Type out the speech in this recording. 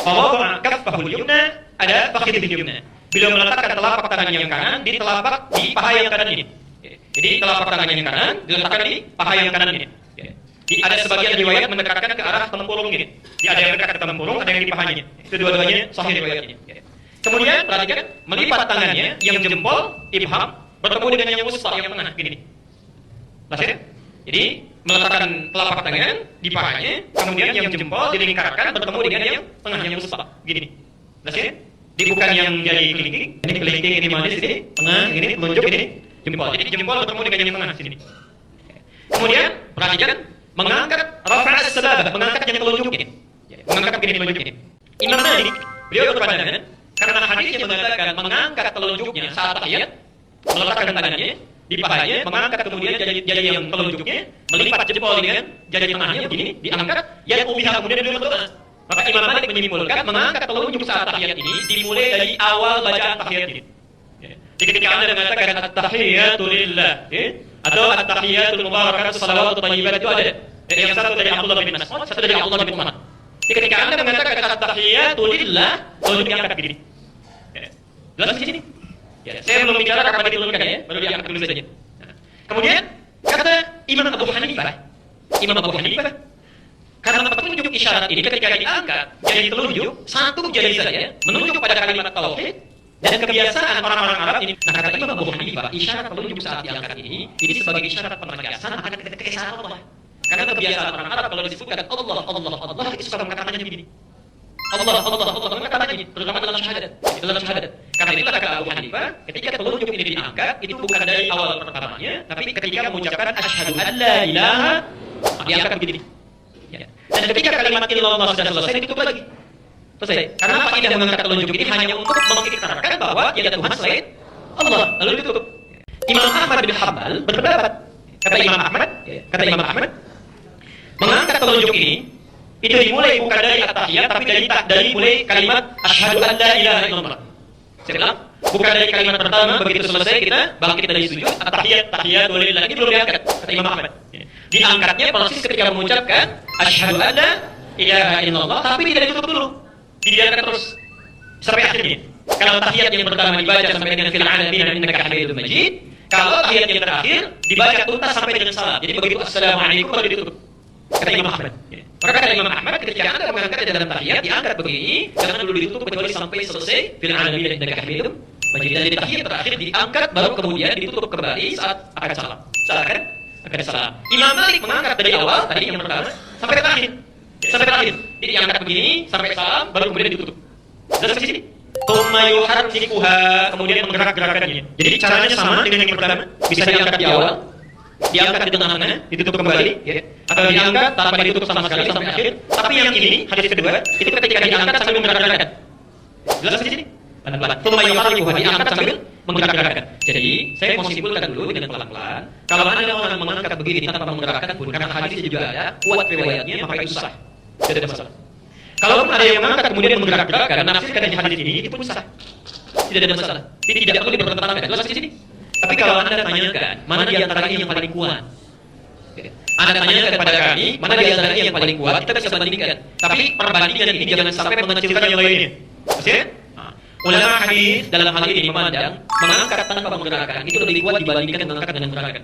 Fawada'a kaffahul yumna ada fakhidhil yumna. Beliau meletakkan telapak tangan yang kanan di paha yang kanan ini. Jadi telapak tangan yang kanan diletakkan di paha yang kanan ini. Ada sebagian riwayat mendekatkan ke arah tempurung ini. Ada yang dekat ke tempurung, ada yang di pahanya. Itu dua-duanya sahih riwayatnya. Kemudian perhatikan, melipat tangannya yang jempol ibham bertemu dengan yang wusta yang tengah gini. Jelas. Jadi meletakkan telapak tangan di pahanya, kemudian yang jempol dilingkarkan bertemu dengan yang tengah yang wusta gini. Jelas. Jadi bukan yang jadi kelingking, ini kelingking, ini manis, ini tengah, ini telunjuk, ini jempol. Jadi jempol bertemu dengan yang tengah sini. Kemudian perhatikan, mengangkat rafa'as sababah, mengangkat yang telunjuk ini. Mengangkat begini telunjuk ini. Imam Malik, beliau berpandangan karena hadisnya mengatakan mengangkat telunjuknya saat tahiyat, meletakkan tangannya di pahanya, mengangkat kemudian jari yang telunjuknya, melipat jempol dengan jari tengahnya begini, diangkat, yang ubiha kemudian dia berdoa. Maka Imam Malik menyimpulkan mengangkat telunjuk saat tahiyat ini dimulai dari awal bacaan tahiyat ini. Jadi ketika Anda mengatakan at-tahiyatu lillah, atau at-tahiyatul mubarakatuh salawatut thayyibat itu ada. Yang satu dari Abdullah bin Mas'ud, satu dari Abdullah bin Umar. Jadi ketika Anda mengatakan at-tahiyatu lillah, telunjuk diangkat begini. Jelas di sini? Ya, saya belum bicara kapan diturunkan ya, baru diangkat dulu saja. Kemudian kata Imam Abu Hanifah, karena petunjuk isyarat ini ketika diangkat jadi telunjuk, satu jari saja menunjuk pada kalimat tauhid dan kebiasaan orang-orang Arab ini. Nah, kata Imam Abu Hanifah, isyarat telunjuk saat diangkat ini sebagai isyarat penegasan akan keesaan Allah. Karena kebiasaan orang Arab kalau disebutkan Allah itu suka mengatakannya begini. Allah mengatakannya, terutama dalam syahadat. Karena itulah kata Abu Hanifah, ketika telunjuk ini diangkat, itu bukan dari awal pertamanya, tapi ketika mengucapkan asyhadu an la ilaha, diangkat begini. Dan ketika kalimat illallah sudah selesai, ditutup lagi. Selesai. Karena faedah mengangkat telunjuk ini hanya untuk mengiktirafkan bahwa tiada Tuhan selain Allah. Lalu ditutup. Imam Ahmad bin Hanbal berpendapat, kata Imam Ahmad, mengangkat telunjuk ini itu dimulai bukan dari at-tahiyat tapi dari mulai kalimat asyhadu an la ilaha illallah. Saya bilang, bukan dari kalimat pertama begitu selesai kita bangkit dari sujud, at-tahiyat walillah ini belum diangkat, kata Imam Ahmad. Diangkatnya persis ketika mengucapkan asyhadu an la ilaha illallah tapi tidak ditutup dulu. Dibiarkan terus sampai akhirnya. Kalau tahiyat yang pertama dibaca sampai dengan fil alamin innaka hamidum majid, kalau tahiyat yang terakhir dibaca tuntas sampai dengan salam. Jadi begitu assalamualaikum baru ditutup. Kata Imam Ahmad. Maka kata Imam Ahmad ketika Anda mengangkat dalam tahiyat diangkat begini, jangan dulu ditutup kecuali sampai selesai fil alamin innaka hamidum majid. Dan di tahiyat terakhir diangkat baru kemudian ditutup kembali saat akan salam. Akan salam. Imam Malik mengangkat dari awal tadi yang pertama sampai terakhir. Jadi diangkat begini sampai salam baru kemudian ditutup. Jelas di sini. Tsumma yuharrikuha, kemudian menggerak-gerakannya. Jadi caranya sama dengan yang pertama, bisa diangkat di awal, diangkat di tengah-tengah, ditutup kembali, ya. Atau diangkat tanpa ditutup sama sekali sampai akhir. Tapi yang ini hadis kedua, itu ketika diangkat sambil menggerak-gerakan. Jelas di sini. Pelan-pelan. Tsumma yuharrikuha, diangkat sambil menggerak-gerakan. Jadi saya mau simpulkan dulu dengan pelan-pelan. Kalau ada orang mengangkat begini tanpa menggerakkan pun, karena hadisnya juga ada, kuat riwayatnya, maka itu sah. Tidak ada masalah. Kalaupun ada yang mengangkat kemudian menggerak-gerakkan, menafsirkan di hadis ini, itu pun sah. Tidak ada masalah. Jadi tidak perlu dipertentangkan. Jelas di sini. Tapi kalau Anda tanyakan, mana di antara ini yang paling kuat? Anda tanyakan kepada kami, mana di antara ini yang paling kuat? Kita bisa bandingkan. Tapi perbandingan ini jangan sampai mengecilkan yang lainnya. Maksudnya? Ulama hadis dalam hal ini memandang mengangkat tanpa menggerakkan itu lebih kuat dibandingkan mengangkat dengan menggerakkan.